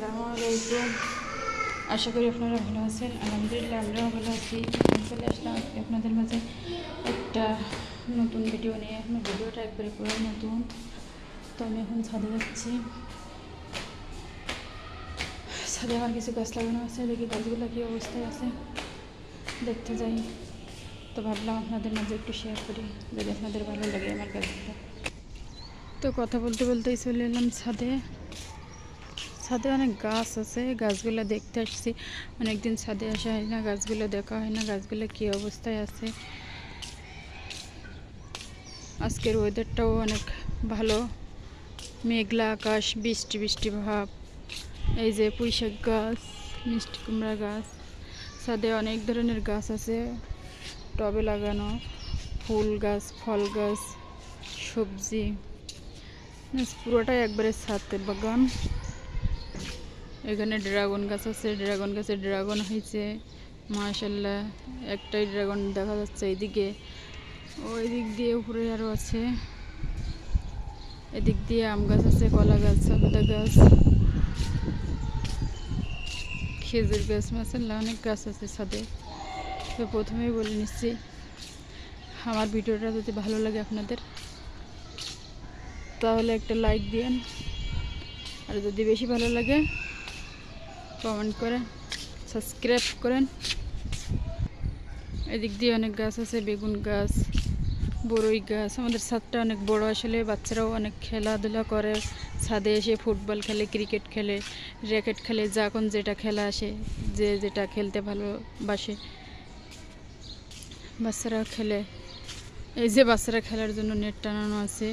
আসসালামু আলাইকুম। আশা করি আপনারা ভালো আছেন। আলহামদুলিল্লাহ আমরাও ভালো আছি। চলে আসলাম আপনাদের মাঝে একটা নতুন ভিডিও নিয়ে। এখন ভিডিওটা একবারে পুরো নতুন। তো আমি এখন ছাদে যাচ্ছি। ছাদে আমার কিছু গাছ লাগানো আছে, দেখি গাছগুলো কী অবস্থায় আছে দেখতে যাই। তো ভাবলাম আপনাদের মাঝে একটু শেয়ার করি, যদি আপনাদের ভালো লাগে আমার গাছগুলো। তো কথা বলতে বলতেই চলে এলাম ছাদে। ছাদে অনেক গাছ আছে, গাছগুলো দেখতে আসছি। অনেকদিন ছাদে আসা হয় না, গাছগুলো দেখা হয় না, গাছগুলো কী অবস্থায় আছে। আজকের ওয়েদারটাও অনেক ভালো, মেঘলা আকাশ, বৃষ্টি বৃষ্টি ভাব। এই যে পুঁইশাক গাছ, মিষ্টি কুমড়া গাছ, ছাদে অনেক ধরনের গাছ আছে টবে লাগানো, ফুল গাছ, ফল গাছ, সবজি, পুরোটাই একবারে ছাদের বাগান। এখানে ড্রাগন গাছ আছে, ড্রাগন গাছে ড্রাগন হয়েছে মাশাআল্লাহ। একটাই ড্রাগন দেখা যাচ্ছে এইদিকে, ওই দিক দিয়ে উপরে আরও আছে। এদিক দিয়ে আম গাছ আছে, কলা গাছ, সবেদা গাছ, খেজুর গাছ, মাশাআল্লাহ অনেক গাছ আছে ছাদে। তো প্রথমেই বলে নিচ্ছি, আমার ভিডিওটা যদি ভালো লাগে আপনাদের তাহলে একটা লাইক দিন, আর যদি বেশি ভালো লাগে কমেন্ট করেন, সাবস্ক্রাইব করেন। এদিক দিয়ে অনেক গাছ আছে, বেগুন গাছ, বড়ই গাছ। আমাদের ছাদটা অনেক বড়, আসলে বাচ্চারাও অনেক খেলাধুলা করে ছাদে এসে, ফুটবল খেলে, ক্রিকেট খেলে, র্যাকেট খেলে, যখন যেটা খেলা আসে, যে যেটা খেলতে ভালোবাসে বাচ্চারা খেলে। এই যে বাচ্চারা খেলার জন্য নেট টানানো আছে,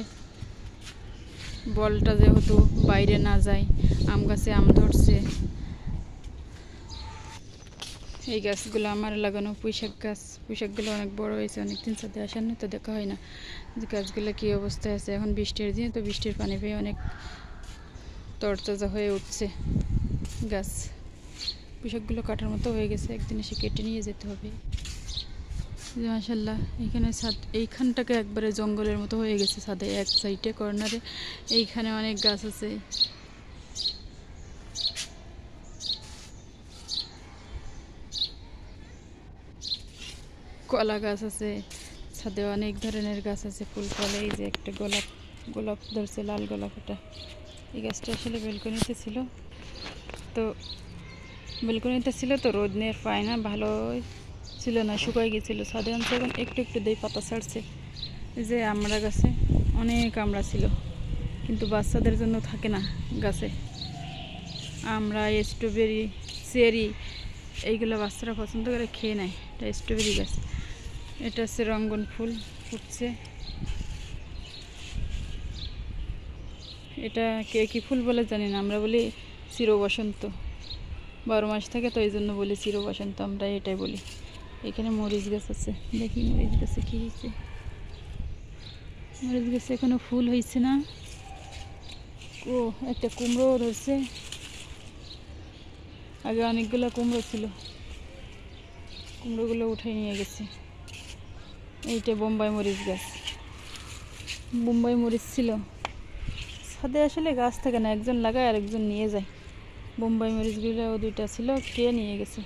বলটা যেহেতু বাইরে না যায়। আম গাছে আম ধরছে। এই গাছগুলো আমার লাগানো পুঁইশাক গাছ। পুঁইশাকগুলো অনেক বড় হয়েছে, অনেকদিন ছাদে আসার না, তো দেখা হয় না যে গাছগুলো কী অবস্থায় আছে। এখন বৃষ্টির দিন, তো বৃষ্টির পানি পেয়ে অনেক তরতাজা হয়ে উঠছে গাছ। পুঁইশাকগুলো কাটার মতো হয়ে গেছে, একদিন এসে কেটে নিয়ে যেতে হবে। মাশাআল্লাহ এখানে ছাদ, এইখানটাকে একবারে জঙ্গলের মতো হয়ে গেছে ছাদে, এক সাইডে কর্নারে এইখানে অনেক গাছ আছে। কলা গাছ আছে ছাদে, অনেক ধরনের গাছ আছে, ফুল ফল। এই যে একটা গোলাপ ধরছে, লাল গোলাপ। এটা এই গাছটা আসলে বেলকনিতে ছিল, তো রোদ নিয়ে পায় না, ভালো ছিল না, শুকাই গেছিলো। ছাদে আনছে, এখন একটু একটু দিয়ে পাতা ছাড়ছে। এই যে আমড়া গাছে অনেক আমড়া ছিল, কিন্তু বাচ্চাদের জন্য থাকে না গাছে। আমড়া, স্ট্রবেরি, চেরি, এইগুলো বাচ্চারা পছন্দ করে খেয়ে নেয়। এটা স্ট্রবেরি গাছ। এটা হচ্ছে রঙ্গন ফুল ফুটছে। এটা কে কী ফুল বলে জানি না, আমরা বলি চির বসন্ত। 12 মাস থাকে, তো এই জন্য বলি চির বসন্ত, আমরা এটাই বলি। এখানে মরিচ গাছ আছে, দেখি মরিচ গাছে কী হয়েছে। মরিচ গাছে এখনো ফুল হয়েছে না। ও একটা কুমড়ো ধরছে, আগে অনেকগুলো কুমড়ো ছিল, কুমড়োগুলো উঠাই নিয়ে গেছে। এইটা বোম্বাই মরিচ গাছ, বোম্বাই মরিচ ছিল ছাদে। আসলে গাছ থাকে না, একজন লাগায় আর একজন নিয়ে যায়। বোম্বাই মরিচগুলো দুইটা ছিল, কে নিয়ে গেছে।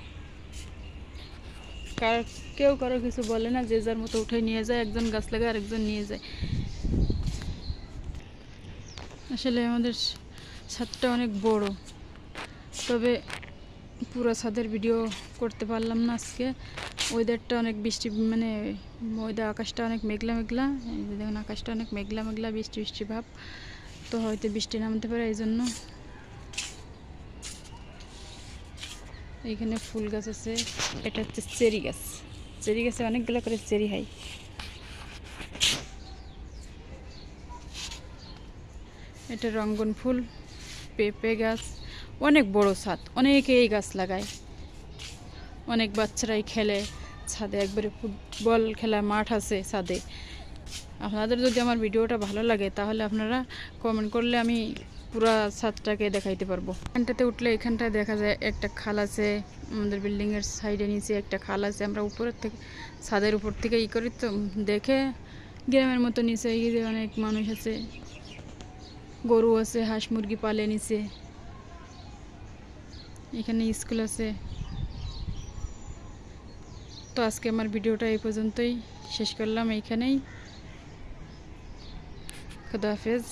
কেউ কারো কিছু বলে না, যে যার মতো উঠে নিয়ে যায়। একজন গাছ লাগায় আর একজন নিয়ে যায়। আসলে আমাদের ছাদটা অনেক বড়, তবে পুরো ছাদের ভিডিও করতে পারলাম না আজকে। ওয়েদারটা অনেক বৃষ্টি, মানে ওয়েদার, আকাশটা অনেক মেঘলা মেঘলা। এই যে দেখুন, আকাশটা অনেক মেঘলা মেঘলা, বৃষ্টি বৃষ্টি ভাব, তো হয়তো বৃষ্টি নামতে পারে, এই জন্য। এইখানে ফুল গাছ আছে, এটা হচ্ছে চেরি গাছ। চেরি গাছে অনেকগুলো করে চেরি হয়। এটা রঙ্গন ফুল, পেঁপে গাছ। অনেক বড় ছাদ, অনেকে এই গাছ লাগায়, অনেক বাচ্চারাই খেলে ছাদে। একবারে ফুটবল খেলা মাঠ আছে ছাদে। আপনাদের যদি আমার ভিডিওটা ভালো লাগে তাহলে আপনারা কমেন্ট করলে আমি পুরো ছাদটাকে দেখাইতে পারবো। এখানটাতে উঠলে এখানটায় দেখা যায় একটা খাল আছে, আমাদের বিল্ডিংয়ের সাইডে নিচে একটা খাল আছে। আমরা উপরের থেকে, ছাদের উপর থেকে করি, তো দেখে গ্রামের মতো নিচে অনেক মানুষ আছে, গরু আছে, হাঁস মুরগি পালে নিচে। এখানে স্কুল আছে। তো আজকে আমার ভিডিওটা এই পর্যন্তই শেষ করলাম এইখানেই। খুদা হাফেজ।